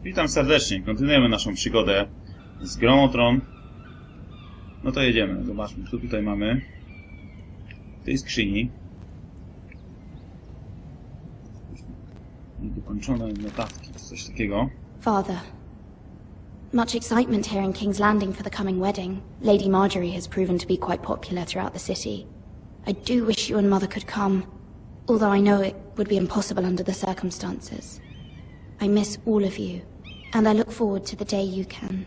Witam serdecznie. Kontynuujemy naszą przygodę z grą Tron. No to jedziemy. Zobaczmy, co tutaj mamy. W tej skrzyni. Niedokończone notatki, czy coś takiego. Father, much excitement here in King's Landing for the coming wedding. Lady Marjorie has proven to be quite popular throughout the city. I do wish you and Mother could come, although I know it would be impossible under the circumstances. I miss all of you, and I look forward to the day you can.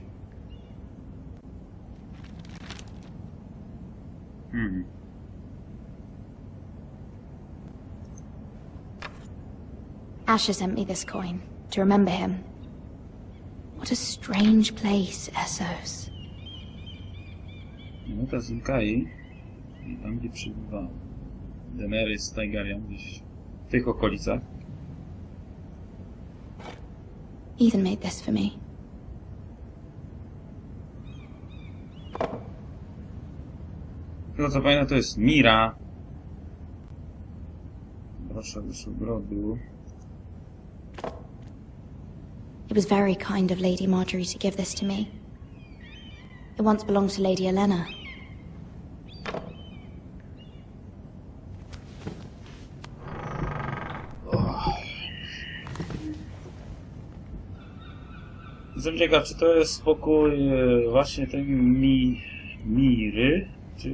Asher sent me this coin, to remember him. What a strange place, Essos. No to z Ilkai. I tam, gdzie przebywała Daenerys Targaryen, gdzieś w tych okolicach. Ethan made this for me. Tylko co pamiętam, to jest Mira. Proszę brodu. It was very kind of Lady Marjorie to give this to me. It once belonged to Lady Olenna. Jestem ciekaw, czy to jest spokój właśnie tej Miry, czy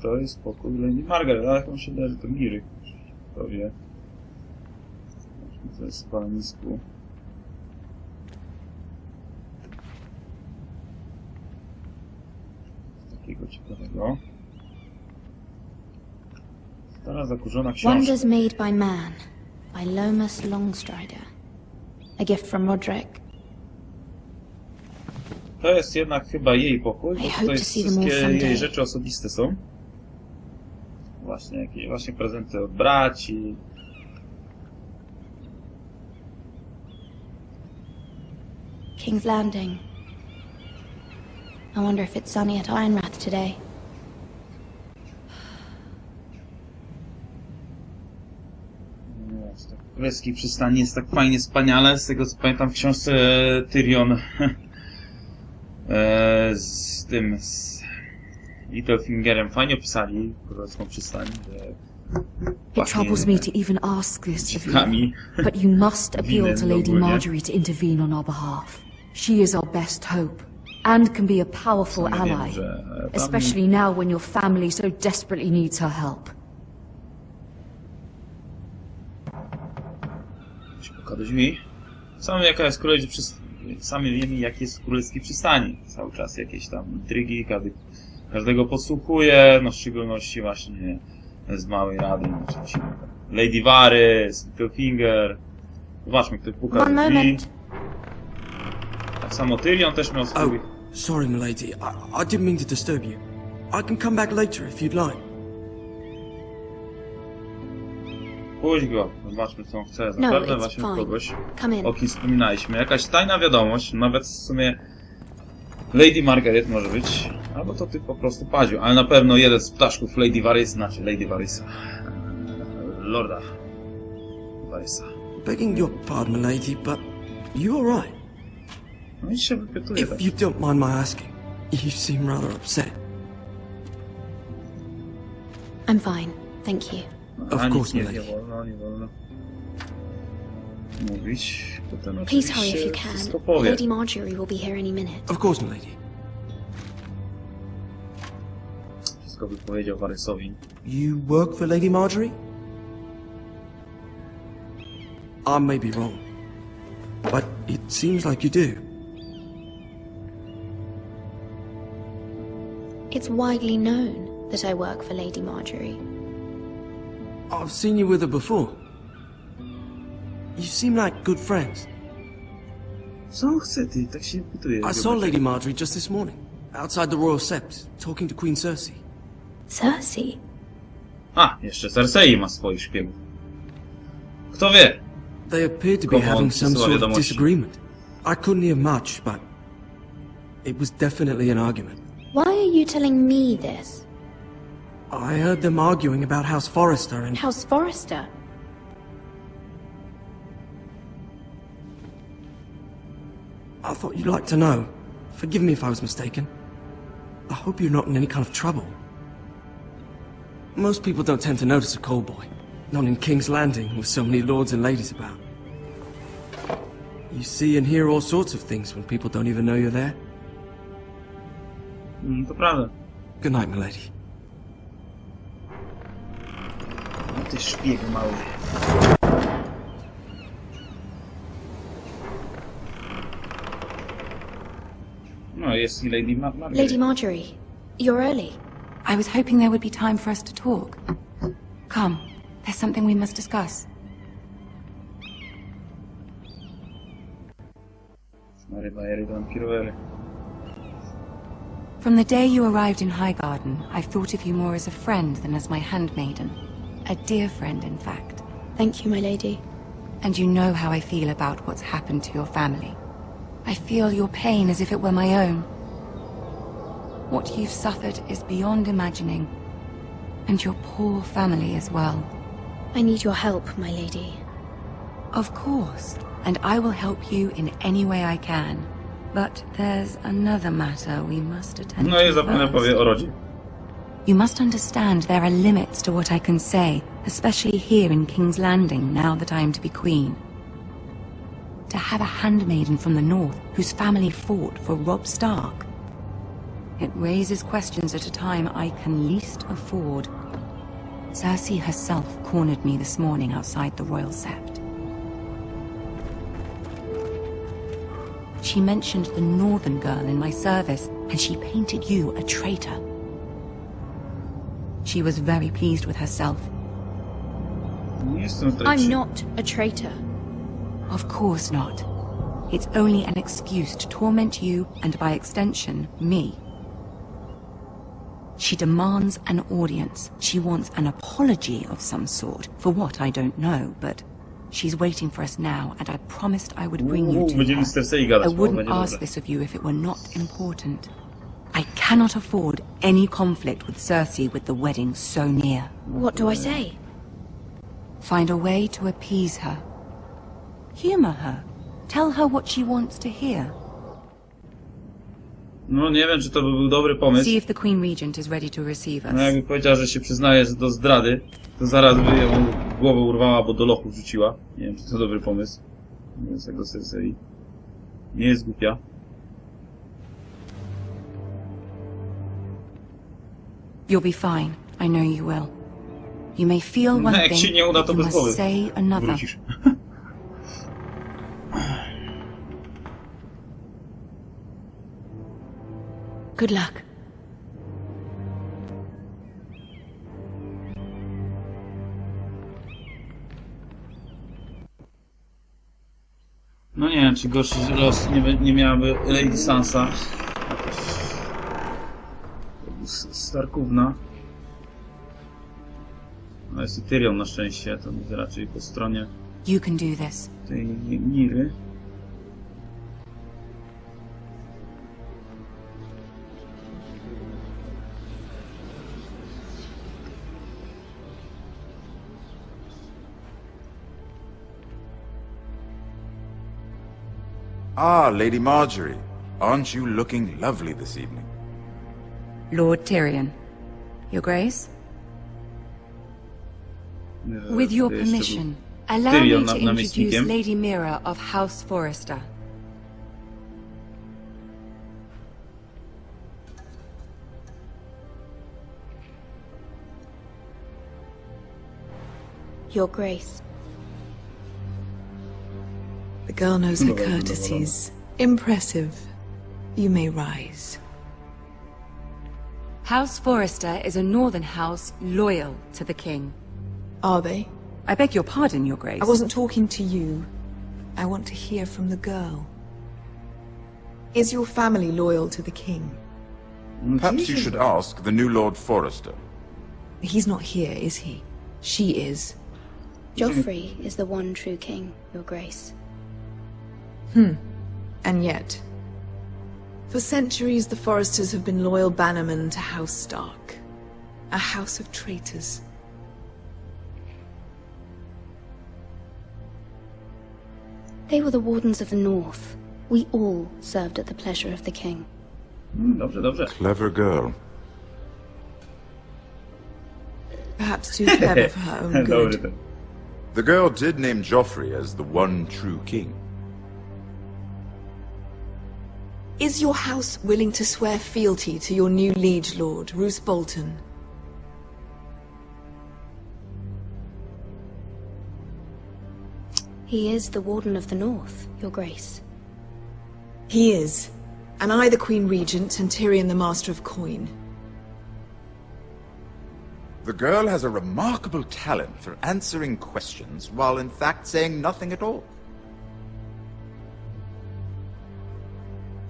to jest spokój Lady Margaret, ale jak mi się wydaje, że to Miry. Kto wie. To jest w palenisku. Takiego ciekawego. Stara zakurzona książka. Wonders made by man, by Lomas Longstrider. A gift from Roderick. To jest jednak chyba jej pokój, bo tutaj wszystkie jej rzeczy osobiste są. Właśnie jakieś właśnie prezenty od braci. King's Landing. I wonder if it's sunny at Ironrath today. Królewski przystań jest tak fajnie wspaniale, z tego co pamiętam w książce Tyrion z tym Littlefingerem fajnie opisali królewską przystań, że it troubles me to even ask this of you, but you must appeal to Lady Marjorie to intervene on our behalf. She is our best hope, and can be a powerful ally, especially now when your family so desperately needs her help. Do drzwi. Sami jaka jest królewski przystań. Sami wiemy, jak jest królewski przystani. Cały czas jakieś tam intrygi, każdego podsłuchuje, no w szczególności właśnie z Małej Rady, Lady Varys, Littlefinger. Zobaczmy, kto puka do drzwi. Tak samo Tyrion też miał swój... Oh, sorry, milady. I didn't mean to disturb you. I can come back later if you'd like. Puść go, zobaczmy co on chce. Zapewne właśnie kogoś, o kim wspominaliśmy. Jakaś tajna wiadomość, nawet w sumie Lady Margaret może być, albo to ty po prostu padził, ale na pewno jeden z ptaszków Lady Varys, znaczy Lady Varysa. Lorda Varysa. Begging your pardon, lady, but you alright? No i się wypytuje. If you don't mind my asking, you seem rather upset. I'm fine, thank you. Of course, milady. Nie wolno mówić. Potem Please hurry if you wszystko can. powie. Lady Marjorie will be here any minute. Of course, milady. Wszystko wypowiedział Varysowi. You work for Lady Marjorie? I may be wrong, but it seems like you do. It's widely known that I work for Lady Marjorie. I've seen you with her before. You seem like good friends. Co chce ty? Tak się pytuje. I saw Lady Marjorie just this morning, outside the Royal Sept, talking to Queen Cersei. Cersei? A, jeszcze Cersei ma swoich szpiegów. Kto wie? They appeared to be having some sort of disagreement. I couldn't hear much, but it was definitely an argument. Why are you telling me this? I heard them arguing about House Forrester and... House Forrester? I thought you'd like to know. Forgive me if I was mistaken. I hope you're not in any kind of trouble. Most people don't tend to notice a call boy. Not in King's Landing, with so many lords and ladies about. You see and hear all sorts of things when people don't even know you're there. To prawda. Good night, milady. No ty szpiegu mały. No, jest i Lady Marjorie. Lady Marjorie, you're early. I was hoping there would be time for us to talk. Come, there's something we must discuss. From the day you arrived in Highgarden, I've thought of you more as a friend than as my handmaiden. A dear friend, in fact. Thank you, my lady. And you know how I feel about what's happened to your family. I feel your pain as if it were my own. What you've suffered is beyond imagining. And your poor family as well. I need your help, my lady. Of course, and I will help you in any way I can. But there's another matter we must attend No i to zapewne first. powie o rodzie. You must understand there are limits to what I can say, especially here in King's Landing, now that I am to be queen. To have a handmaiden from the north whose family fought for Robb Stark. It raises questions at a time I can least afford. Cersei herself cornered me this morning outside the Royal Sept. She mentioned the northern girl in my service, and she painted you a traitor. She was very pleased with herself. Nie jestem w I'm trakcie. not a traitor. Of course not. It's only an excuse to torment you, and by extension, me. She demands an audience. She wants an apology of some sort, for what I don't know, but she's waiting for us now, and I promised I would bring you to Będziemy her. z Cersei I gadać, bo wouldn't będzie ask dobre. this of you if it were not important. I cannot afford any conflict with Cersei with the wedding so near. What do I say? Find a way to appease her. Humor her. Tell her what she wants to hear. No nie wiem, czy to by był dobry pomysł. See if the Queen Regent is ready to receive us. No jakby powiedziała, że się przyznaje do zdrady, to zaraz by ją głowę urwała, bo do lochu wrzuciła. Nie wiem, czy to dobry pomysł. Mówiąc tak do Cersei. Nie jest głupia. You'll be fine. I know you will. You may feel No, one jak się thing, nie uda, but to you bez must głowy say another. wrócisz. Good luck. No nie wiem, czy gorszy los nie miałaby Lady Sansa. Starkówna. No jest i Tyrion na szczęście, to będzie raczej po stronie You can do this. tej Miry. Ah, Lady Marjorie. Aren't you looking lovely this evening? Lord Tyrion. Your Grace? With your To jeszcze był permission, allow Tyrion me to introduce namiestnikiem. Lady Mira of House Forrester. Your Grace. The girl knows her courtesies. Impressive. You may rise. House Forrester is a northern house loyal to the king. Are they? I beg your pardon, Your Grace. I wasn't talking to you. I want to hear from the girl. Is your family loyal to the king? Perhaps you should ask the new Lord Forrester. He's not here, is he? She is. Joffrey is the one true king, Your Grace. And yet, for centuries the Forresters have been loyal bannermen to House Stark. A house of traitors. They were the Wardens of the North, We all served at the pleasure of the king. Dobrze, dobrze. Clever girl. Perhaps too clever for her own Dobry good. ten. The girl did name Joffrey as the one true king. Is your house willing to swear fealty to your new liege lord, Roose Bolton? He is the Warden of the North, Your Grace. He is. And I the Queen Regent and Tyrion the Master of Coin. The girl has a remarkable talent for answering questions while in fact saying nothing at all.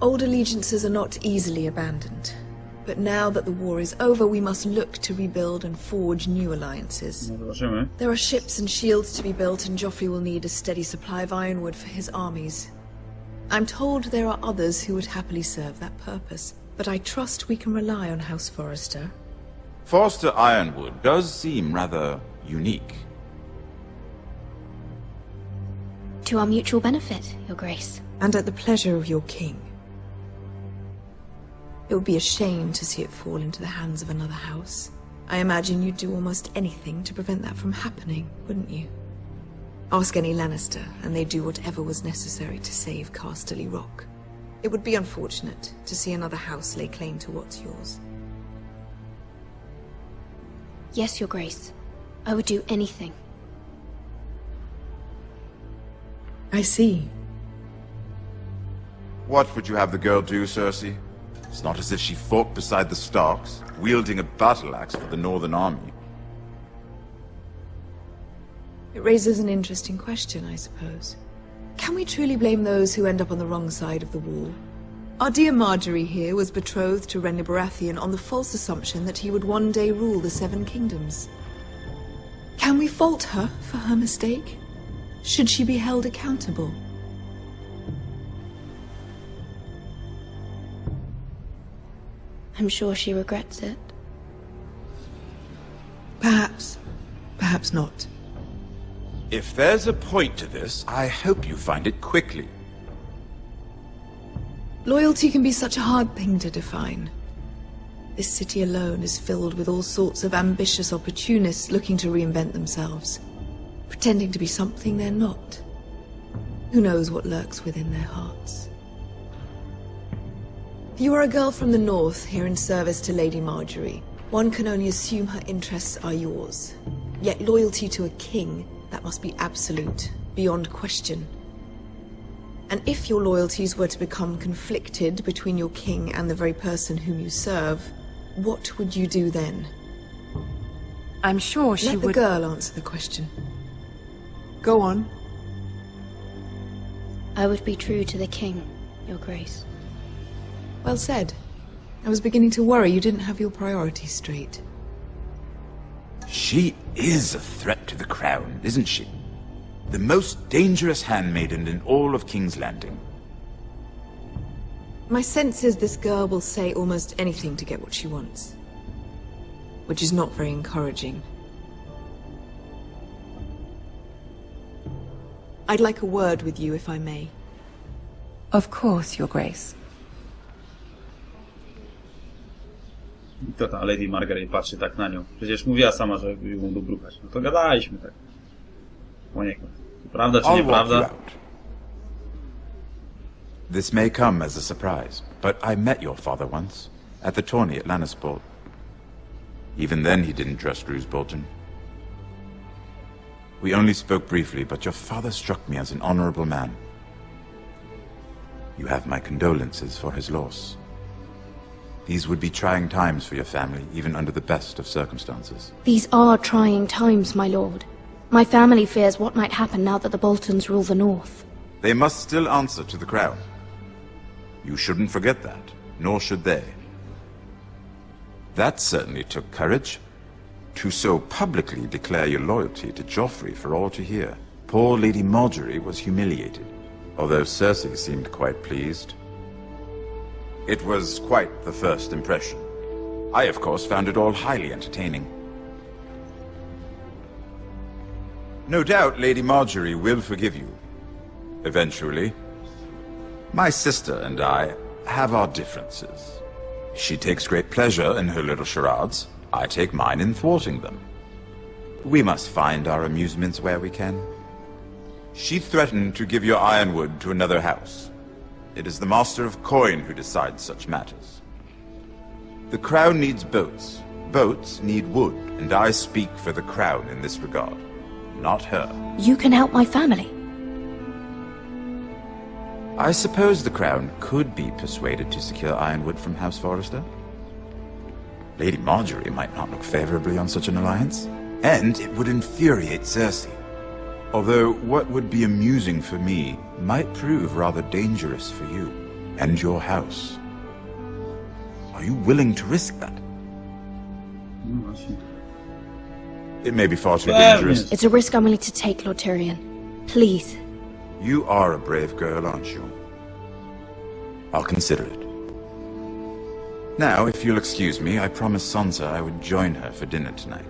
Old allegiances are not easily abandoned. But now that the war is over, we must look to rebuild and forge new alliances. No, zobaczymy. There are ships and shields to be built, and Joffrey will need a steady supply of ironwood for his armies. I'm told there are others who would happily serve that purpose, but I trust we can rely on House Forrester. Forster Ironwood does seem rather unique. To our mutual benefit, Your Grace. And at the pleasure of your king. It would be a shame to see it fall into the hands of another house. I imagine you'd do almost anything to prevent that from happening, wouldn't you? Ask any Lannister, and they'd do whatever was necessary to save Casterly Rock. It would be unfortunate to see another house lay claim to what's yours. Yes, Your Grace. I would do anything. I see. What would you have the girl do, Cersei? It's not as if she fought beside the Starks, wielding a battle axe for the Northern Army. It raises an interesting question, I suppose. Can we truly blame those who end up on the wrong side of the wall? Our dear Marjorie here was betrothed to Renly Baratheon on the false assumption that he would one day rule the Seven Kingdoms. Can we fault her for her mistake? Should she be held accountable? I'm sure she regrets it. Perhaps. Perhaps not. If there's a point to this, I hope you find it quickly. Loyalty can be such a hard thing to define. This city alone is filled with all sorts of ambitious opportunists looking to reinvent themselves, pretending to be something they're not. Who knows what lurks within their hearts? You are a girl from the north, here in service to Lady Marjorie. One can only assume her interests are yours. Yet loyalty to a king, that must be absolute, beyond question. And if your loyalties were to become conflicted between your king and the very person whom you serve, what would you do then? I'm sure she Let the would... girl answer the question. Go on. I would be true to the king, Your Grace. Well said. I was beginning to worry you didn't have your priorities straight. She is a threat to the crown, isn't she? The most dangerous handmaiden in all of King's Landing. My sense is this girl will say almost anything to get what she wants. Which is not very encouraging. I'd like a word with you, if I may. Of course, Your Grace. To ta Lady Margaret patrzy tak na nią. Przecież mówiła sama, że ją dobrukać. No to gadaliśmy tak. Poniekąd. Prawda czy I'll walk you nieprawda? out. This may come as a surprise, but I met your father once, at the tourney at Lannisport. Even then he didn't trust Roose Bolton. We only spoke briefly, but your father struck me as an honorable man. You have my condolences for his loss. These would be trying times for your family, even under the best of circumstances. These are trying times, my lord. My family fears what might happen now that the Boltons rule the north. They must still answer to the crown. You shouldn't forget that, nor should they. That certainly took courage. To so publicly declare your loyalty to Joffrey for all to hear. Poor Lady Marjorie was humiliated, although Cersei seemed quite pleased. It was quite the first impression. I, of course, found it all highly entertaining. No doubt Lady Marjorie will forgive you. Eventually. My sister and I have our differences. She takes great pleasure in her little charades. I take mine in thwarting them. We must find our amusements where we can. She threatened to give your ironwood to another house. It is the Master of Coin who decides such matters. The Crown needs boats. Boats need wood, and I speak for the Crown in this regard, not her. You can help my family. I suppose the Crown could be persuaded to secure ironwood from House Forrester. Lady Marjorie might not look favorably on such an alliance, and it would infuriate Cersei. Although what would be amusing for me might prove rather dangerous for you and your house. Are you willing to risk that? It may be far too dangerous. It's a risk I'm willing to take, Lord Tyrion. Please. You are a brave girl, aren't you? I'll consider it. Now, if you'll excuse me, I promised Sansa I would join her for dinner tonight.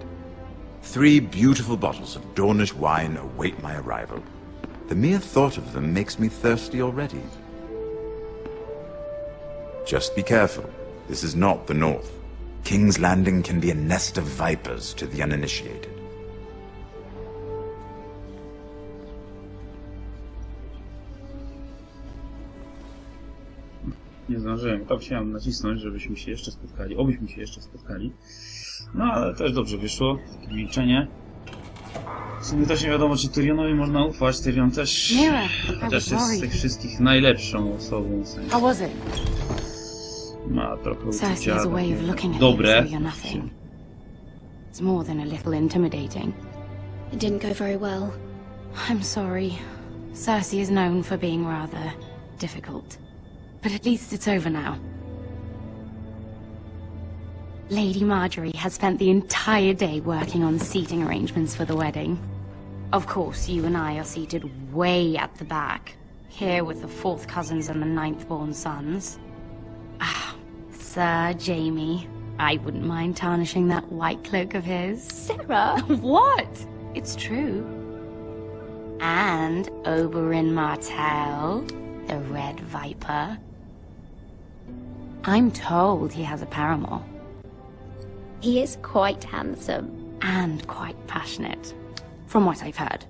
3 beautiful bottles of Dornish wine await my arrival. The mere thought of them makes me thirsty already. Just be careful. This is not the North. King's Landing can be a nest of vipers to the uninitiated. Nie zdążyłem. To chciałem nacisnąć, żebyśmy się jeszcze spotkali. Obyśmy się jeszcze spotkali. No, ale też dobrze wyszło. Takie milczenie. W sumie też nie wiadomo, czy Tyrionowi można ufać. Tyrion też... Chociaż jest z tych wszystkich najlepszą osobą. W sensie. How was it? Ma trochę Cersei has a way of looking at dobre. you so you're nothing. It's more than a little intimidating. It didn't go very well. I'm sorry. Cersei is known for being rather difficult. But at least it's over now. Lady Marjorie has spent the entire day working on seating arrangements for the wedding. Of course, you and I are seated way at the back, here with the 4th cousins and the 9th-born sons. Ah, Sir Jaime. I wouldn't mind tarnishing that white cloak of his. Sarah! What? It's true. And Oberyn Martell, the Red Viper. I'm told he has a paramour. He is quite handsome. And quite passionate, from what I've heard.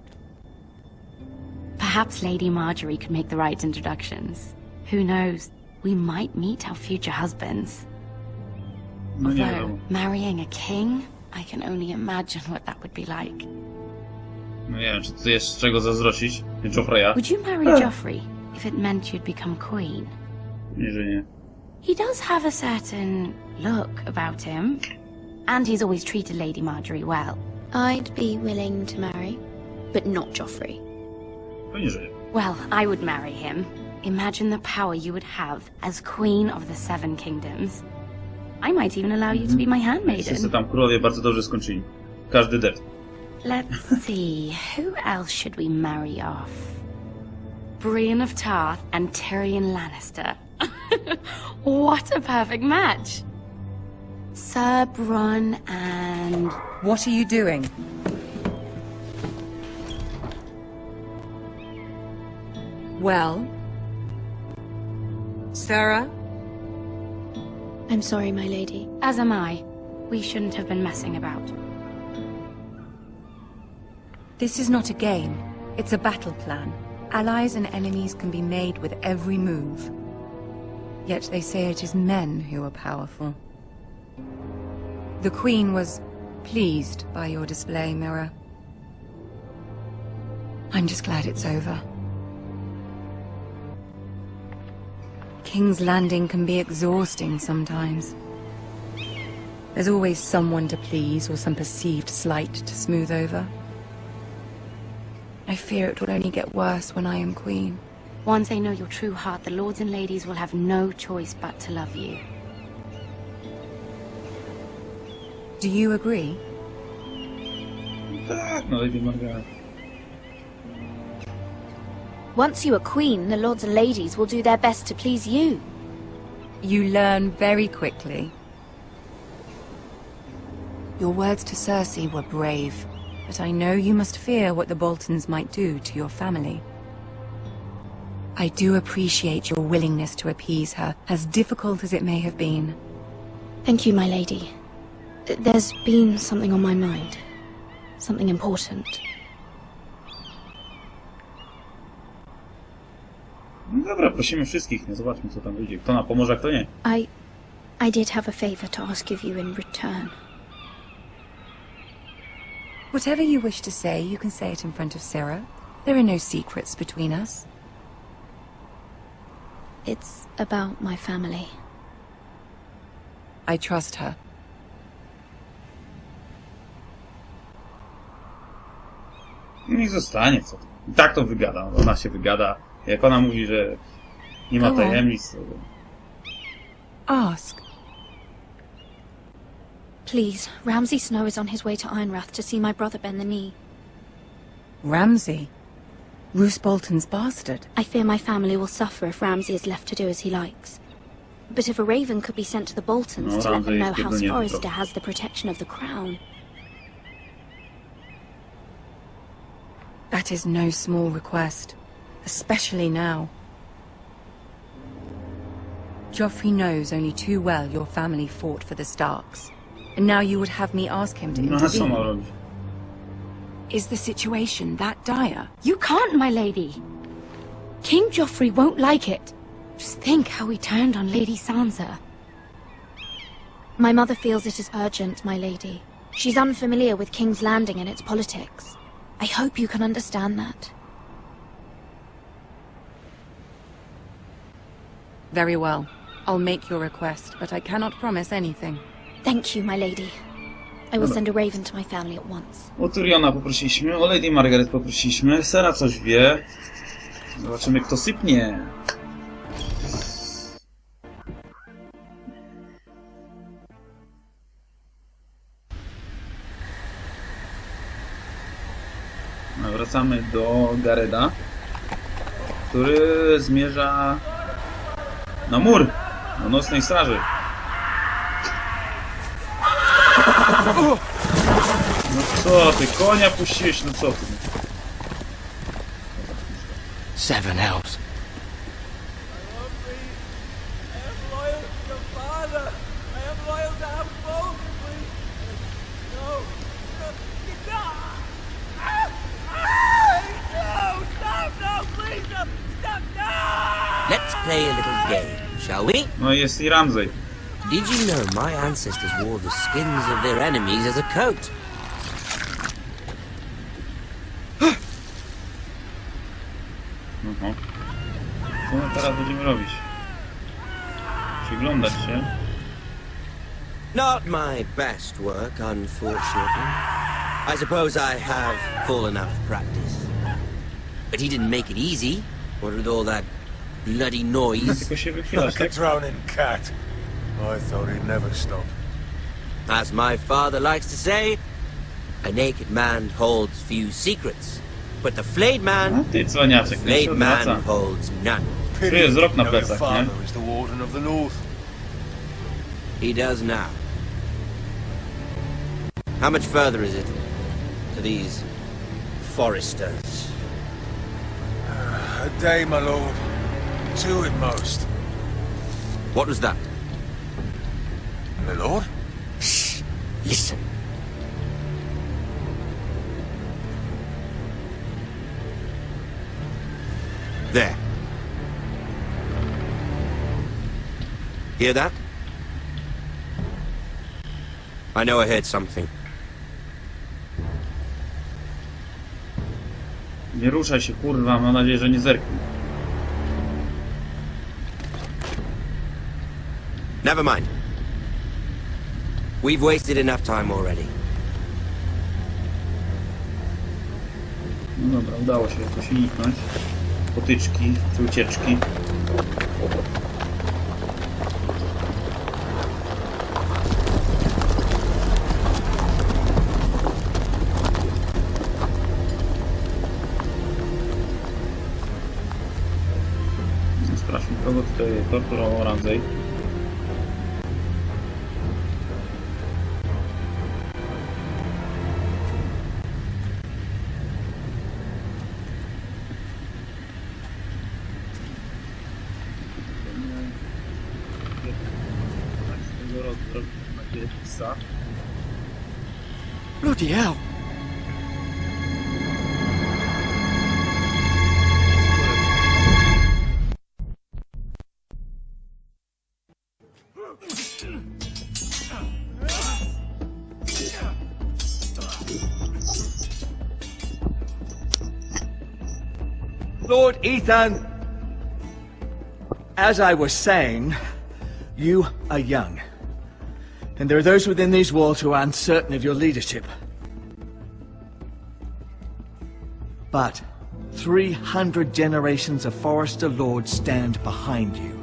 Perhaps Lady Marjorie could make the right introductions. Who knows? We might meet our future husbands. No nie Although, wiadomo. marrying a king, I can only imagine what that would be like. No nie wiem, czy tu jest z czego zazdrościć. Joffreya. Would you marry Joffrey if it meant you'd become queen? Nie, że nie. He does have a certain look about him, and he's always treated Lady Marjorie well. I'd be willing to marry, but not Joffrey. Pewnie, że nie. Well, I would marry him. Imagine the power you would have as Queen of the Seven Kingdoms. I might even allow you to be my handmaiden. Wszyscy tam królowie bardzo dobrze skończyli. Każdy dead. Let's see, who else should we marry off? Brienne of Tarth and Tyrion Lannister. What a perfect match! Sir Bronn and... What are you doing? Well? Sarah? I'm sorry, my lady. As am I. We shouldn't have been messing about. This is not a game. It's a battle plan. Allies and enemies can be made with every move. Yet they say it is men who are powerful. The Queen was pleased by your display, Mirror. I'm just glad it's over. King's Landing can be exhausting sometimes. There's always someone to please or some perceived slight to smooth over. I fear it will only get worse when I am queen. Once I know your true heart, the lords and ladies will have no choice but to love you. Do you agree? Tak, no Lady Margaret. Once you are queen, the lords and ladies will do their best to please you. You learn very quickly. Your words to Cersei were brave, but I know you must fear what the Boltons might do to your family. I do appreciate your willingness to appease her, as difficult as it may have been. Thank you, my lady. There's been something on my mind. Something important. No dobra, prosimy wszystkich, nie zobaczmy co tam wyjdzie. Kto nam pomoże, a kto nie. I did have a favor to ask of you in return. Whatever you wish to say, you can say it in front of Sarah. There are no secrets between us. It's about my family. I trust her. Niech zostanie, co to. I tak to wygada, ona się wygada. Jak ona mówi, że nie ma tajemnic, to... Ask. Please, Ramsay Snow is on his way to Ironrath to see my brother bend the knee. Ramsay? Roose Bolton's bastard? I fear my family will suffer if Ramsay is left to do as he likes. But if a raven could be sent to the Boltons to let them know House Forrester has the protection of the crown... That is no small request. Especially now. Joffrey knows only too well your family fought for the Starks. And now you would have me ask him to intervene. Is the situation that dire? You can't, my lady! King Joffrey won't like it. Just think how he turned on Lady Sansa. My mother feels it is urgent, my lady. She's unfamiliar with King's Landing and its politics. I hope you can understand that. Very well. I'll make your request, but I cannot promise anything. Thank you, my lady. I will send a raven to my family at once. O Tyriona poprosiliśmy, o Lady Margaret poprosiliśmy, Sera coś wie. Zobaczymy, kto sypnie. No, wracamy do Gareda, który zmierza na mur, do nocnej straży. No co ty, konia puściłeś, no co ty? Seven hells. Let's play a little game, shall we? No jest i Ramsay. Did you know my ancestors wore the skins of their enemies as a coat? Co my teraz będziemy robić? Przyglądać się? Not my best work, unfortunately. I suppose I have full enough practice. But he didn't make it easy. What with all that bloody noise? Tylko się wychylasz, Like a tak? drowning cat. I thought he'd never stop. As my father likes to say, a naked man holds few secrets. But the flayed A man, ty cwaniaczek, nie się flayed man odwraca. holds none. Tu jest wzrok na You know your plecach, nie? father is the Warden of the North. He does now. How much further is it to these foresters? A day, my lord. Two at most. What was that? My lord? Shh! Listen. There. Hear that? I know I heard something. Nie ruszaj się, kurwa, mam nadzieję, że nie zerknę. Never mind. We've wasted enough time already. No dobra, udało się jakoś uniknąć. Potyczki, czy ucieczki. Sprawdźmy, kogo tutaj torturował Ramsay. zrobić takie pisa. Bloody hell! Lord Ethan, as I was saying, you are young. And there are those within these walls who are uncertain of your leadership. But 300 generations of Forester Lords stand behind you.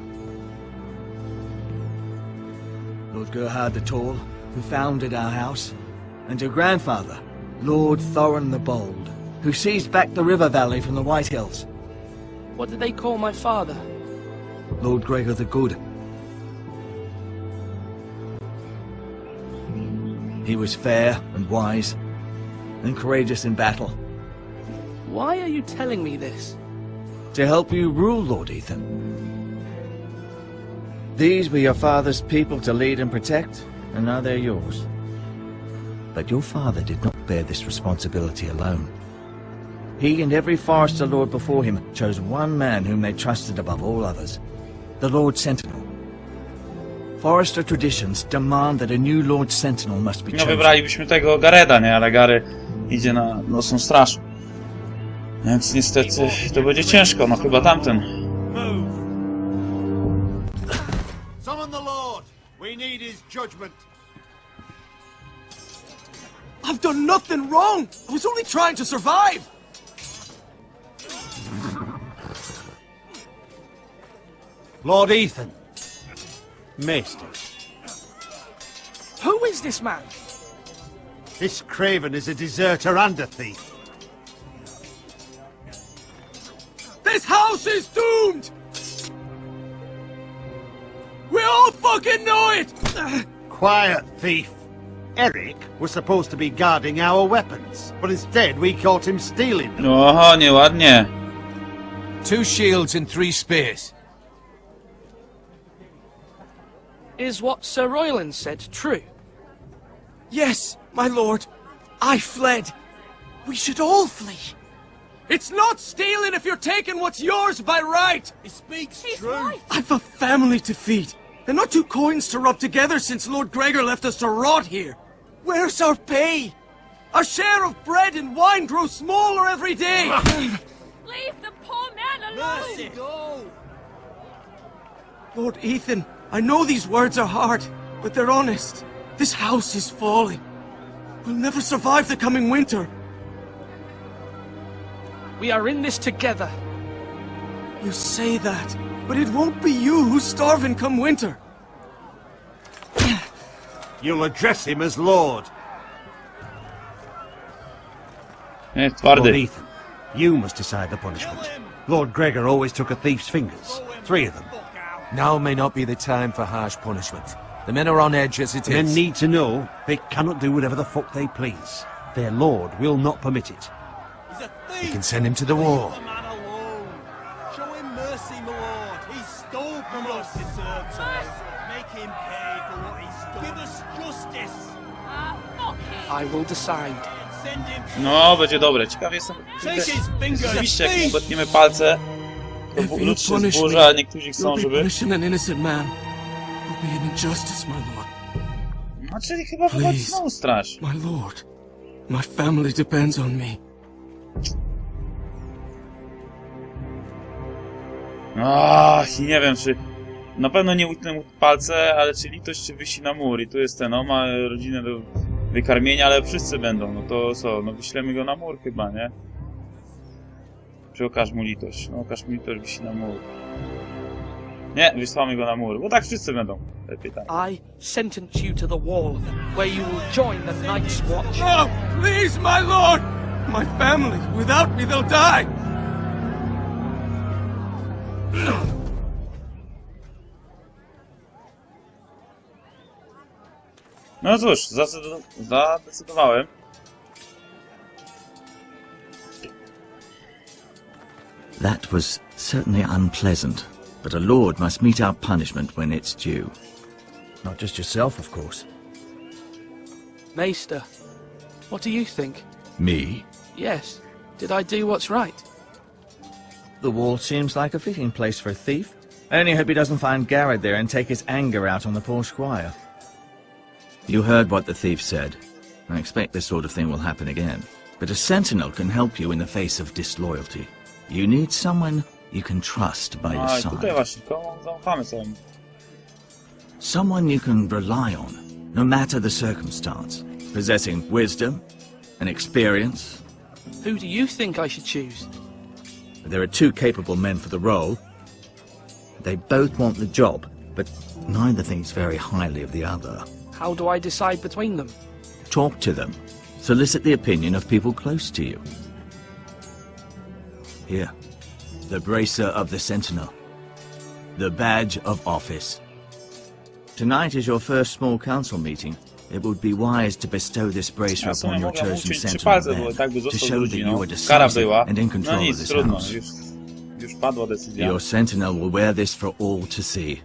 Lord Gerhard the Tall, who founded our house, and your grandfather, Lord Thorin the Bold, who seized back the river valley from the White Hills. What did they call my father? Lord Gregor the Good. He was fair and wise, and courageous in battle. Why are you telling me this? To help you rule, Lord Ethan. These were your father's people to lead and protect, and now they're yours. But your father did not bear this responsibility alone. He and every Forester Lord before him chose one man whom they trusted above all others, the Lord Sentinel. Forester traditions demand that a new Lord Sentinel must be No, chosen. wybralibyśmy tego Gareda, nie? Ale Gary idzie na nocną straż. Więc niestety to będzie ciężko, no chyba tamten. Summon the Lord. We need his judgment. I've done nothing wrong! I was only trying to survive! Lord Ethan. Maester. Who is this man? This craven is a deserter and a thief. This house is doomed! We all fucking know it! Quiet, thief. Eric was supposed to be guarding our weapons, but instead we caught him stealing them. Oho, nieładnie. 2 shields and 3 spears. Is what Sir Royland said true? Yes, my lord. I fled. We should all flee. It's not stealing if you're taking what's yours by right! He speaks true. Right. I've a family to feed, and not 2 coins to rub together since Lord Gregor left us to rot here. Where's our pay? Our share of bread and wine grows smaller every day! Leave the poor man alone! Mercy, go! Lord Ethan, I know these words are hard, but they're honest. This house is falling. We'll never survive the coming winter. We are in this together. You say that, but it won't be you who's starving come winter. You'll address him as Lord. Twardy. Lord Ethan, you must decide the punishment. Lord Gregor always took a thief's fingers. 3 of them. Now may not be the time for harsh punishment. The men are on edge as it is. Men need to know they cannot do whatever the fuck they please. Their lord will not permit it. He's a thief! You can send him to the wall. Leave the man alone. Show him mercy, my lord. He stole from us. Make him pay for what he's done. Give us justice. I will decide. Send him. No, będzie dobre. Ciekawie jestem. Rzeczywiście, jak obetniemy palce, to lud się zburza, a niektórzy chcą, żeby... No, czyli chyba wychodzi znowu straż. My lord, my family depends on me. Ach, i nie wiem, czy... Na pewno nie utnę mu palce, ale czy litość, czy wysi na mur. I tu jest ten, ma rodzinę do wykarmienia, ale wszyscy będą. No to co, no wyślemy go na mur chyba, nie? Czy okaż mu litość? No okaż mu litość, wisi na mur. Nie, wysłamy go na mur, bo tak wszyscy będą. I sentence you to the wall, where you will join the Night's Watch. No! Please, my lord! My family, without me they'll die! No cóż, zadecydowałem. That was certainly unpleasant, but a lord must meet our punishment when it's due. Not just yourself, of course. Maester, what do you think? Me? Yes. Did I do what's right? The wall seems like a fitting place for a thief. I only hope he doesn't find Garrett there and take his anger out on the poor squire. You heard what the thief said. I expect this sort of thing will happen again. But a sentinel can help you in the face of disloyalty. You need someone you can trust by your Tutaj side. właśnie, zaufamy sobie. Someone you can rely on, no matter the circumstance. Possessing wisdom and experience. Who do you think I should choose? There are two capable men for the role. They both want the job, but neither thinks very highly of the other. How do I decide between them? Talk to them. Solicit the opinion of people close to you. Here, the bracer of the Sentinel. The badge of office. Tonight is your first small council meeting. It would be wise to bestow this bracer upon your chosen sentinel then, to show that you are decisive and in control of this house. Już padła decyzja. Your sentinel will wear this for all to see.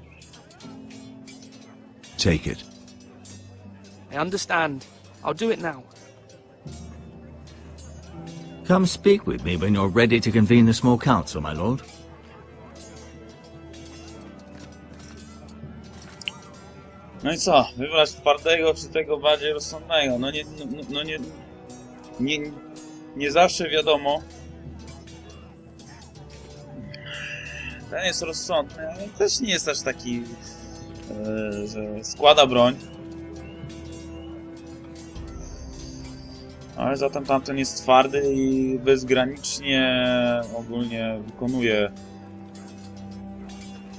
Take it. I understand. I'll do it now. Come speak with me when you're ready to convene the small council, my lord. No i co? Wybrać twardego czy tego bardziej rozsądnego? Nie zawsze wiadomo. Ten jest rozsądny, ale też nie jest aż taki, że składa broń. Ale zatem tamten jest twardy i bezgranicznie ogólnie wykonuje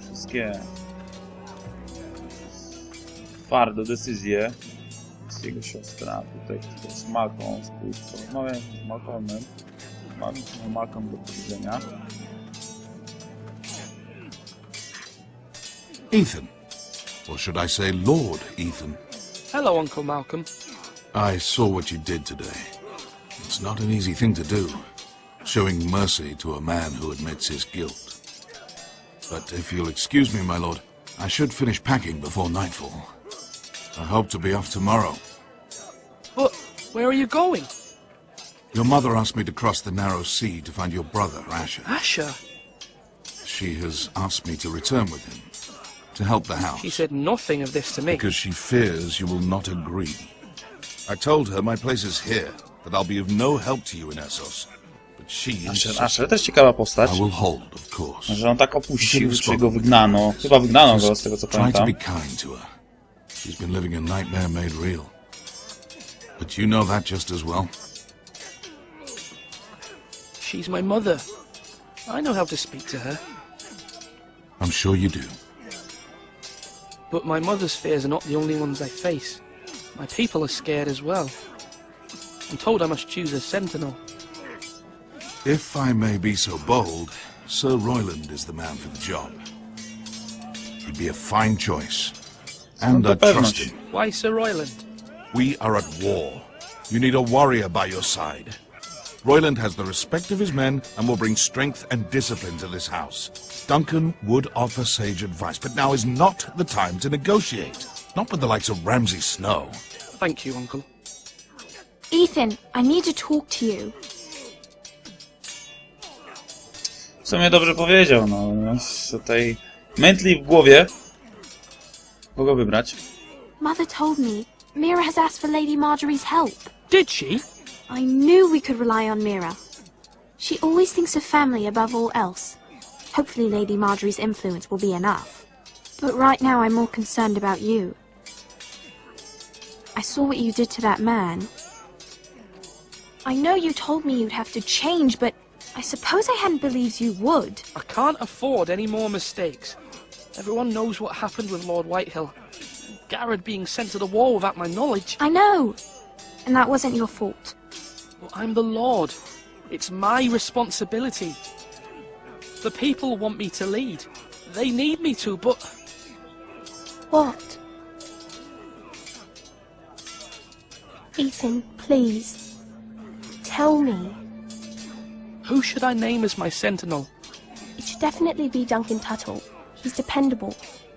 wszystkie twarde decyzje. Jest jego siostra, tutaj jest Malcolm, porozmawiam z Malcolmem. Mam Malcolm do powiedzenia. Ethan, or should I say Lord Ethan? Hello, Uncle Malcolm. I saw what you did today. It's not an easy thing to do, showing mercy to a man who admits his guilt. But if you'll excuse me, my lord, I should finish packing before nightfall. I hope to be off tomorrow. But where are you going? Your mother asked me to cross the narrow sea to find your brother, Asher. Asher? She has asked me to return with him, to help the house. She said nothing of this to me. Because she fears you will not agree. I told her my place is here, that I'll be of no help to you in Essos. But she Asher też ciekawa postać. I will hold, of course. Że on tak opuścił, czy go wygnano. Chyba wygnano go, z tego co pamiętam. Try to be kind to her. She's been living a nightmare made real. But you know that just as well. She's my mother. I know how to speak to her. I'm sure you do. But my mother's fears are not the only ones I face. My people are scared as well. I'm told I must choose a sentinel. If I may be so bold, Sir Royland is the man for the job. He'd be a fine choice. And I trust him. Why Sir Royland? We are at war. You need a warrior by your side. Royland has the respect of his men and will bring strength and discipline to this house. Duncan would offer sage advice, but now is not the time to negotiate. Not with the likes of Ramsay Snow. Thank you, Uncle. Ethan, I need to talk to you. W sumie dobrze powiedział, no. Tutaj mętli w głowie. Kogo wybrać? Mother told me Mira has asked for Lady Marjorie's help. Did she? I knew we could rely on Mira. She always thinks of family above all else. Hopefully Lady Marjorie's influence will be enough. But right now I'm more concerned about you. I saw what you did to that man. I know you told me you'd have to change, but I suppose I hadn't believed you would. I can't afford any more mistakes. Everyone knows what happened with Lord Whitehill. Garrett being sent to the war without my knowledge. I know. And that wasn't your fault. Well, I'm the Lord. It's my responsibility. The people want me to lead. They need me to, but... What? Ethan, please. Tell me. Who should I name as my sentinel? It should definitely be Duncan Tuttle. He's dependable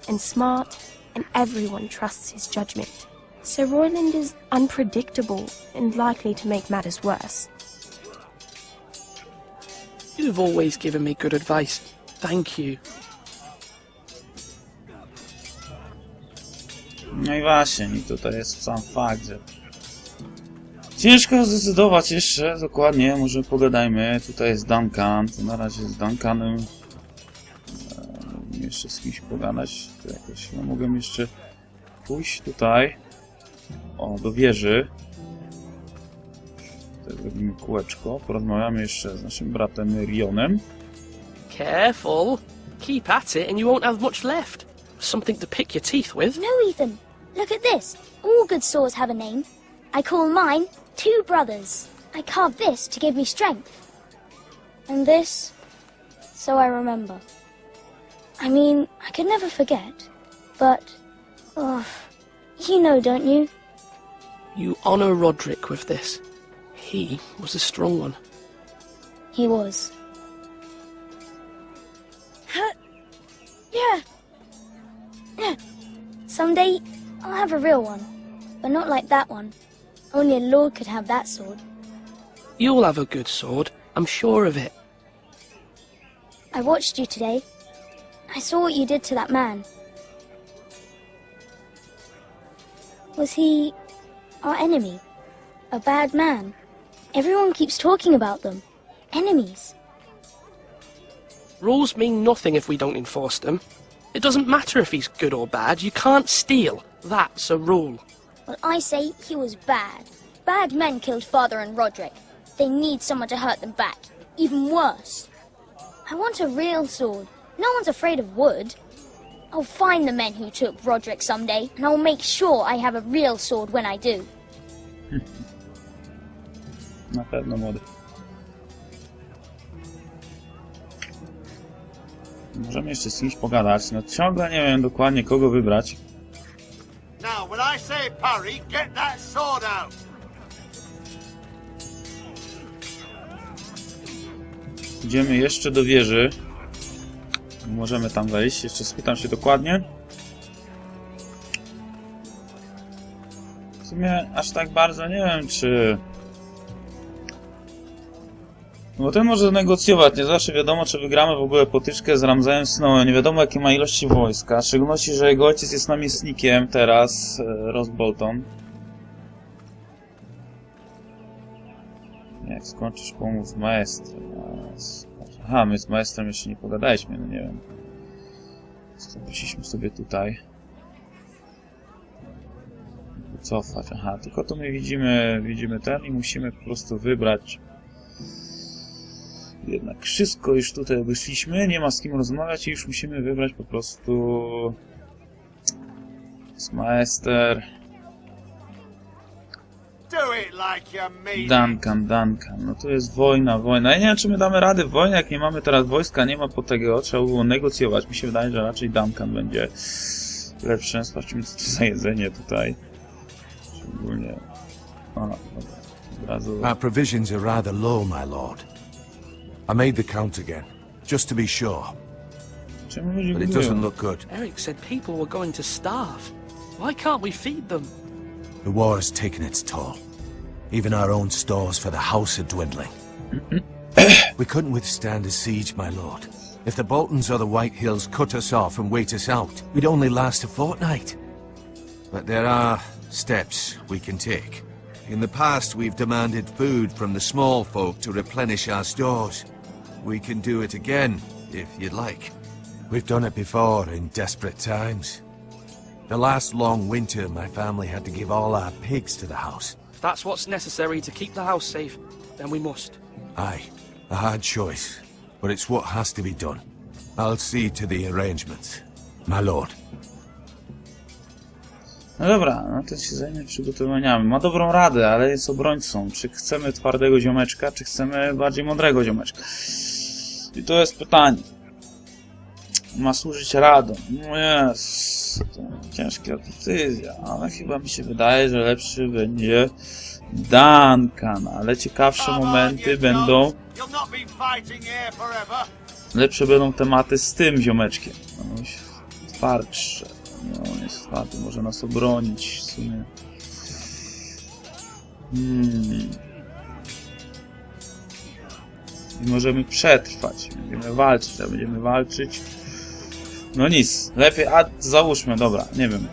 and smart and everyone trusts his judgment. Sir Royland is unpredictable and likely to make matters worse. You've always given me good advice. Thank you. No i właśnie, i tutaj jest sam fakt, że ciężko zdecydować jeszcze dokładnie, może pogadajmy. Tutaj jest Duncan, to na razie z Duncanem jeszcze z kimś pogadać. To jakoś, no mogę jeszcze pójść tutaj, o, do wieży. Tutaj zrobimy kółeczko, porozmawiamy jeszcze z naszym bratem Rionem. Careful. Keep at it and you won't have much left. Something to pick your teeth with. No, Ethan. Look at this. All good swords have a name. I call mine Two Brothers. I carved this to give me strength. And this, so I remember. I mean, I could never forget. But, oh, you know, don't you? You honor Roderick with this. He was a strong one. He was. Yeah. Yeah. Someday, I'll have a real one. But not like that one. Only a lord could have that sword. You'll have a good sword. I'm sure of it. I watched you today. I saw what you did to that man. Was he our enemy? A bad man? Everyone keeps talking about them. Enemies. Rules mean nothing if we don't enforce them. It doesn't matter if he's good or bad. You can't steal. That's a rule. Well, I say he was bad. Bad men killed Father and Roderick. They need someone to hurt them back. Even worse. I want a real sword. No one's afraid of wood. I'll find the men who took Roderick someday, and I'll make sure I have a real sword when I do. Na pewno, młody. Możemy jeszcze z kimś pogadać. No ciągle nie wiem dokładnie kogo wybrać. Now, when I say parry, get that sword out. Idziemy jeszcze do wieży. Możemy tam wejść. Jeszcze spytam się dokładnie. W sumie aż tak bardzo nie wiem, czy... No bo ten może negocjować. Nie zawsze wiadomo, czy wygramy w ogóle potyczkę z Ramzejem Snowem. Nie wiadomo, jakie ma ilości wojska. W szczególności, że jego ojciec jest namiestnikiem teraz, Ross Bolton. Jak skończysz, pomóc maestrem. Aha, my z maestrem jeszcze nie pogadaliśmy, no nie wiem. Poszliśmy sobie tutaj. Cofać, aha, tylko to my widzimy ten i musimy po prostu wybrać. Jednak wszystko już tutaj obeszliśmy, nie ma z kim rozmawiać i już musimy wybrać po prostu... z maester... Duncan. No tu jest wojna. Ja nie wiem, czy my damy radę w wojnie, jak nie mamy teraz wojska, nie ma po tego, trzeba było negocjować. Mi się wydaje, że raczej Duncan będzie lepszy. Sprawdźmy, co to za jedzenie tutaj. Szczególnie... O, dobra. Od razu... Our provisions are rather low, my lord. I made the count again, just to be sure. But it doesn't look good. Eric said people were going to starve. Why can't we feed them? The war has taken its toll. Even our own stores for the house are dwindling. We couldn't withstand a siege, my lord. If the Boltons or the White Hills cut us off and wait us out, we'd only last a fortnight. But there are steps we can take. In the past, we've demanded food from the small folk to replenish our stores. We can do it again, if you'd like. We've done it before in desperate times. The last long winter, my family had to give all our pigs to the house. If that's what's necessary to keep the house safe, then we must. Aye, a hard choice, but it's what has to be done. I'll see to the arrangements, my lord. No dobra, no to się zajmie przygotowaniami. Ma dobrą radę, ale jest obrońcą. Czy chcemy twardego ziomeczka, czy chcemy bardziej mądrego ziomeczka? I to jest pytanie. Ma służyć radą. No jest, to ciężka decyzja, ale chyba mi się wydaje, że lepszy będzie Duncan, ale ciekawsze momenty będą... Lepsze będą tematy z tym ziomeczkiem. No, twardsze. No, on jest twardy, może nas obronić w sumie. I możemy przetrwać. Będziemy walczyć, a będziemy walczyć. No nic, lepiej, a załóżmy, dobra, nie wiem.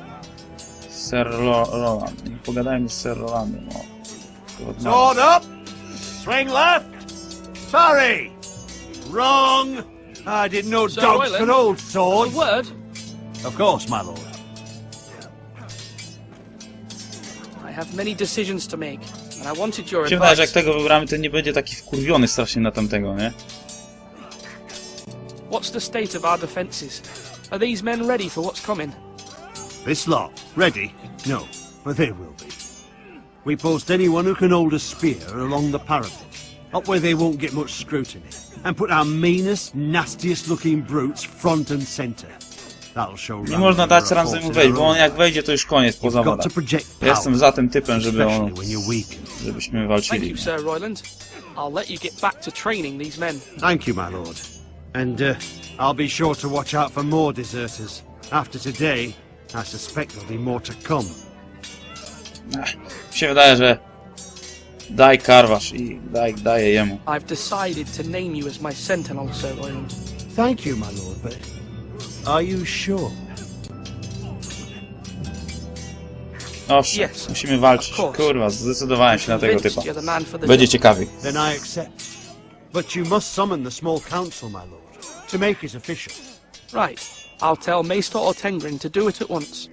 Sir Roland, pogadajmy z Sir Rolandem, o. Sword up! Swing left! Sorry! Wrong! I didn't know Sir dogs Roland, could hold swords. A word? Of course, my lord. I have many decisions to make, and I wanted your Się wydaje, że jak advice. tego wybramy, to nie będzie taki wkurwiony strasznie na tamtego, nie? What's the state of our defences? Are these men ready for what's coming? This lot, ready? No, but they will be. We post anyone who can hold a spear along the parapet, up where they won't get much scrutiny, and put our meanest, nastiest looking brutes front and centre. That'll show. Nie można dać Ramsemu wejść, bo on jak wejdzie, to już koniec po zawodach. Ja jestem za tym typem, żebyśmy walczyli. Thank you, Sir Roland. I'll let you get back to training these men. Thank you, my lord. And I'll be sure to watch out for more deserters. After today, I suspect there'll be more to come. Mi się wydaje, że daj karwasz i daję jemu. I've decided to name you as my sentinel, Sir Roland. Thank you, my lord, but are you sure? Owszem, musimy walczyć. Kurwa, zdecydowałem się na tego typa. Będzie ciekawy. Then I accept. But you must summon the small council, my lord, to make it official. Right. I'll tell Maester Ortengrin to do it at once.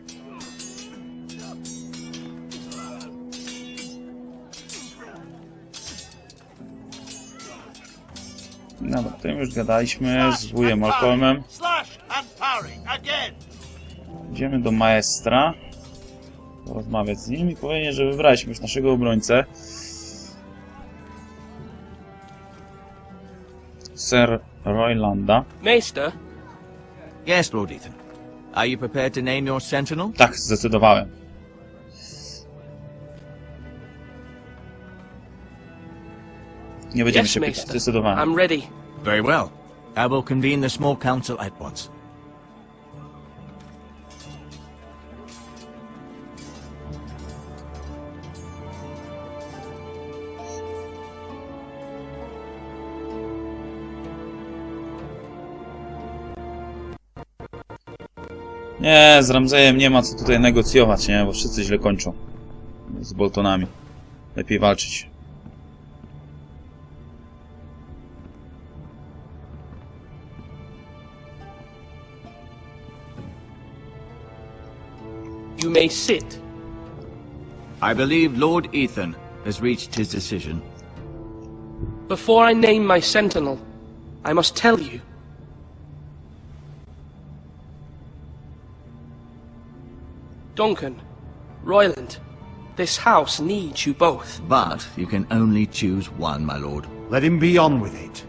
Dobra, tym już gadaliśmy z wujem Malcolmem. Idziemy do maestra. Porozmawiać z nim i powiedzieć, że wybraliśmy już naszego obrońcę. Sir Roylanda. Maester? Yes, Lord Ethan. Are you prepared to name your sentinel? Tak, zdecydowałem. Nie będziemy się pytać, zdecydowałem. I'm ready. Very well. I will convene the small council at once. Nie, z Ramsejem nie ma co tutaj negocjować, nie? Bo wszyscy źle kończą. Z Boltonami. Lepiej walczyć. You may sit. I believe Lord Ethan has reached his decision. Before I name my sentinel, I must tell you. Duncan, Royland, this house needs you both. But you can only choose one, my lord. Let him be on with it.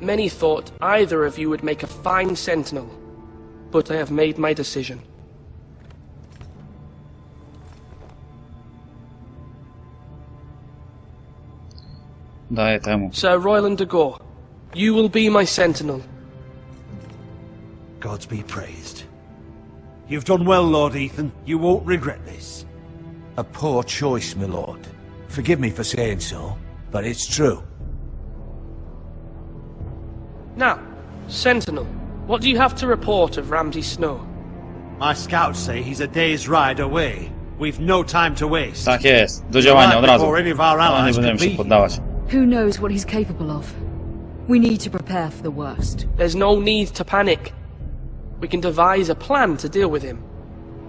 Many thought either of you would make a fine sentinel, but I have made my decision. Daję temu. Sir Royland de Gore, you will be my sentinel. Gods be praised. You've done well, Lord Ethan. You won't regret this. A poor choice, my lord. Forgive me for saying so, but it's true. Now, sentinel, what do you have to report of Ramsay Snow? My scouts say he's a day's ride away. We've no time to waste. Tak jest, do działania od razu. Before any of our No, nie allies będziemy can się be. poddawać. Who knows what he's capable of? We need to prepare for the worst. There's no need to panic. We can devise a plan to deal with him.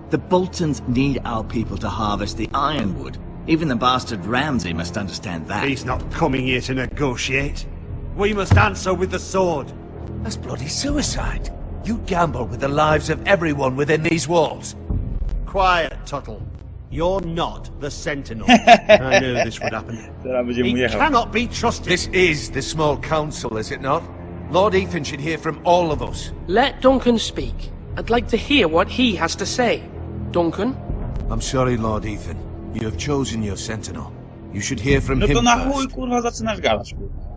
The Boltons need our people to harvest the ironwood. Even the bastard Ramsay must understand that. He's not coming here to negotiate. We must answer with the sword. That's bloody suicide. You gamble with the lives of everyone within these walls. Quiet, Tuttle. You're not the Sentinel. I knew this would happen. He cannot be trusted. This is the small council, is it not? Lord Ethan should hear from all of us. Let Duncan speak. I'd like to hear what he has to say. Duncan? I'm sorry, Lord Ethan. You have chosen your sentinel. You should hear from No to him na first. chuj, kurwa, zaczynasz gadać, kurwa.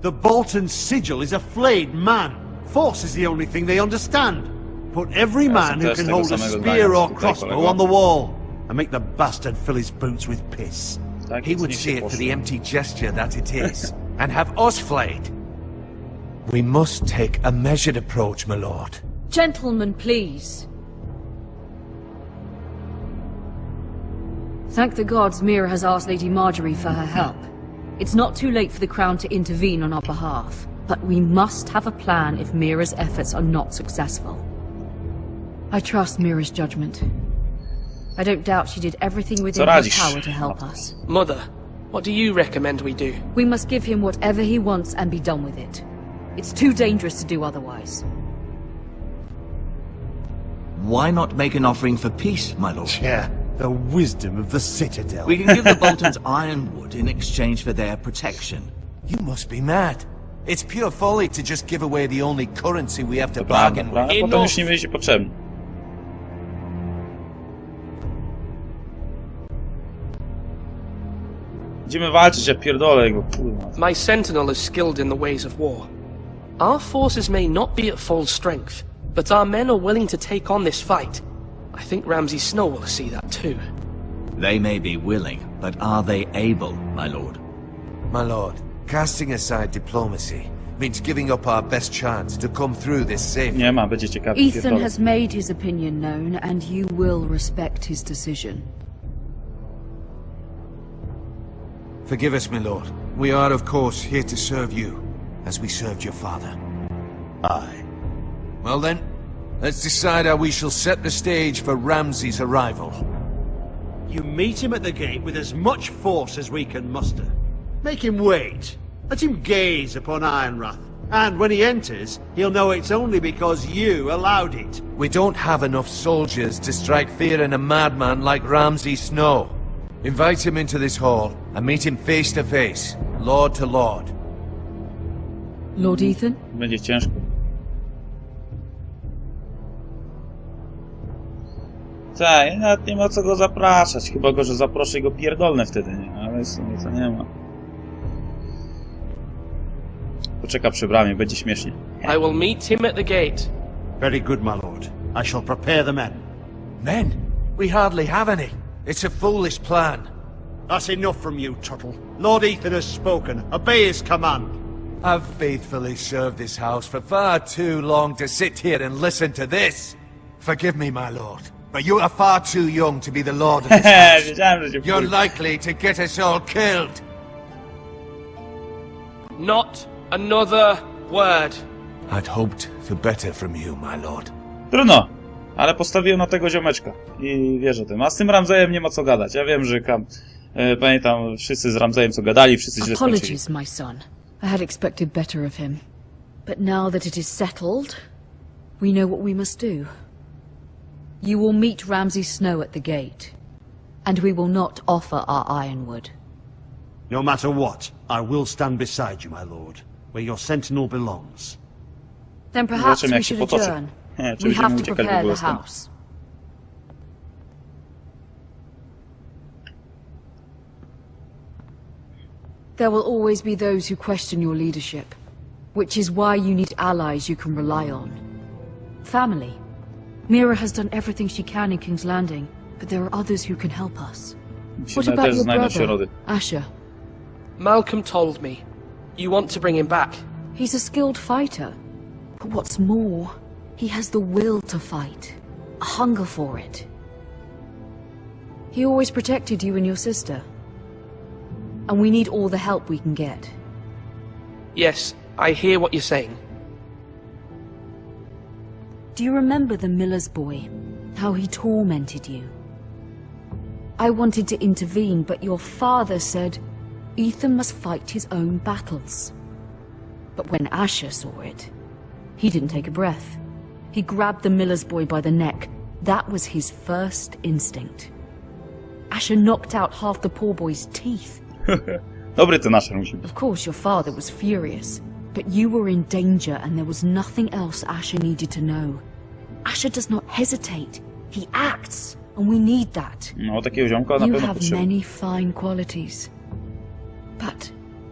The Bolton sigil is a flayed man. Force is the only thing they understand. Put every man who can hold a spear or crossbow on the wall, and make the bastard fill his boots with piss. He would see it for the empty gesture that it is, and have us flayed. We must take a measured approach, my lord. Gentlemen, please. Thank the gods Mira has asked Lady Marjorie for her help. It's not too late for the Crown to intervene on our behalf, but we must have a plan if Mira's efforts are not successful. I trust Mira's judgment. I don't doubt she did everything within her power to help us. Mother, what do you recommend we do? We must give him whatever he wants and be done with it. It's too dangerous to do otherwise. Why not make an offering for peace, my lord? Yeah, the wisdom of the Citadel. We can give the Boltons ironwood in exchange for their protection. You must be mad. It's pure folly to just give away the only currency we have to bargain with. Potem już nie byliście potrzebni. Idziemy walczyć, ja pierdolę jego, kurwa. My sentinel is skilled in the ways of war. Our forces may not be at full strength, but our men are willing to take on this fight. I think Ramsay Snow will see that too. They may be willing, but are they able, my lord? My lord, casting aside diplomacy means giving up our best chance to come through this safe. Nie ma, będzie ciekawy. Ethan has made his opinion known, and you will respect his decision. Forgive us, my lord. We are, of course, here to serve you, as we served your father. Aye. Well then, let's decide how we shall set the stage for Ramsay's arrival. You meet him at the gate with as much force as we can muster. Make him wait. Let him gaze upon Ironrath. And when he enters, he'll know it's only because you allowed it. We don't have enough soldiers to strike fear in a madman like Ramsay Snow. Invite him into this hall, and meet him face to face, lord to lord. Lord Ethan? Będzie ciężko. Tak, nawet nie ma co go zapraszać, chyba go, że zaproszę go pierdolne wtedy, nie? Ale w sumie to nie ma. Poczeka przy bramie, będzie śmiesznie. I will meet him at the gate. Very good, my lord. I shall prepare the men. Men? We hardly have any. It's a foolish plan. That's enough from you, Turtle. Lord Ethan has spoken. Obey his command. I've faithfully served this house for far too long to sit here and listen to this. Forgive me, my lord, but you are far too young to be the lord of this house. You're likely to get us all killed. Not another word. I'd hoped for better from you, my lord. Trudno, ale postawiłem na tego ziomeczka i wierzę tym. A z tym Ramzejem nie ma co gadać. Ja wiem, że pamiętam wszyscy z Ramzejem co gadali, wszyscy źle skończyli. Apologies, my son. I had expected better of him. But now that it is settled, we know what we must do. You will meet Ramsay Snow at the gate, and we will not offer our ironwood. No matter what, I will stand beside you, my lord, where your sentinel belongs. Then perhaps we should adjourn. We have to prepare the house. There will always be those who question your leadership, which is why you need allies you can rely on. Family. Mira has done everything she can in King's Landing, but there are others who can help us. What about your brother, Asher? Malcolm told me. You want to bring him back? He's a skilled fighter. But what's more, he has the will to fight. A hunger for it. He always protected you and your sister. And we need all the help we can get. Yes, I hear what you're saying. Do you remember the miller's boy? How he tormented you? I wanted to intervene, but your father said Ethan must fight his own battles. But when Asher saw it, he didn't take a breath. He grabbed the miller's boy by the neck. That was his first instinct. Asher knocked out half the poor boy's teeth. Dobry ten Asher musi być. Of course, your father was furious, but you were in danger and there was nothing else Asher needed to know. Asher does not hesitate. He acts, and we need that. No, takiego ziomka na You pewno have potrzeba. many fine qualities, but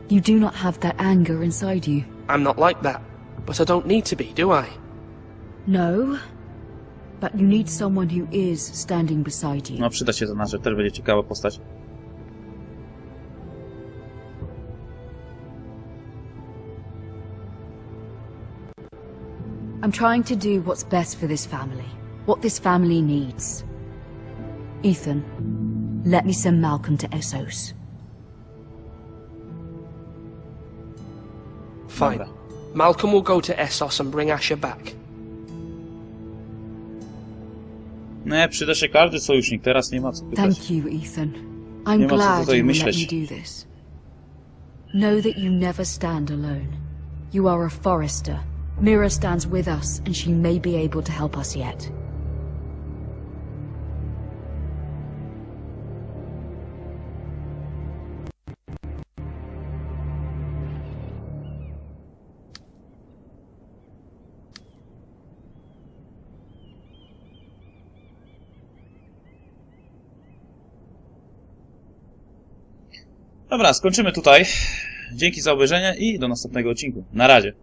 you do not have that anger inside you. I'm not like that, but I don't need to be, do I? No, But you need someone who is standing beside you. No, przyda się to nasze, też będzie ciekawa postać. I'm trying to do what's best for this family. What this family needs. Ethan, let me send Malcolm to Essos. Fine. Dobra. Malcolm will go to Essos and bring Asher back. Nie, przyda się każdy sojusznik, teraz nie ma co pytać. Thank you, Ethan. I'm Nie ma co glad tutaj you will let myśleć. me do this. Know that you never stand alone. You are a forester. Mira stands with us, and she may be able to help us yet. Dobra, skończymy tutaj. Dzięki za obejrzenie i do następnego odcinku. Na razie.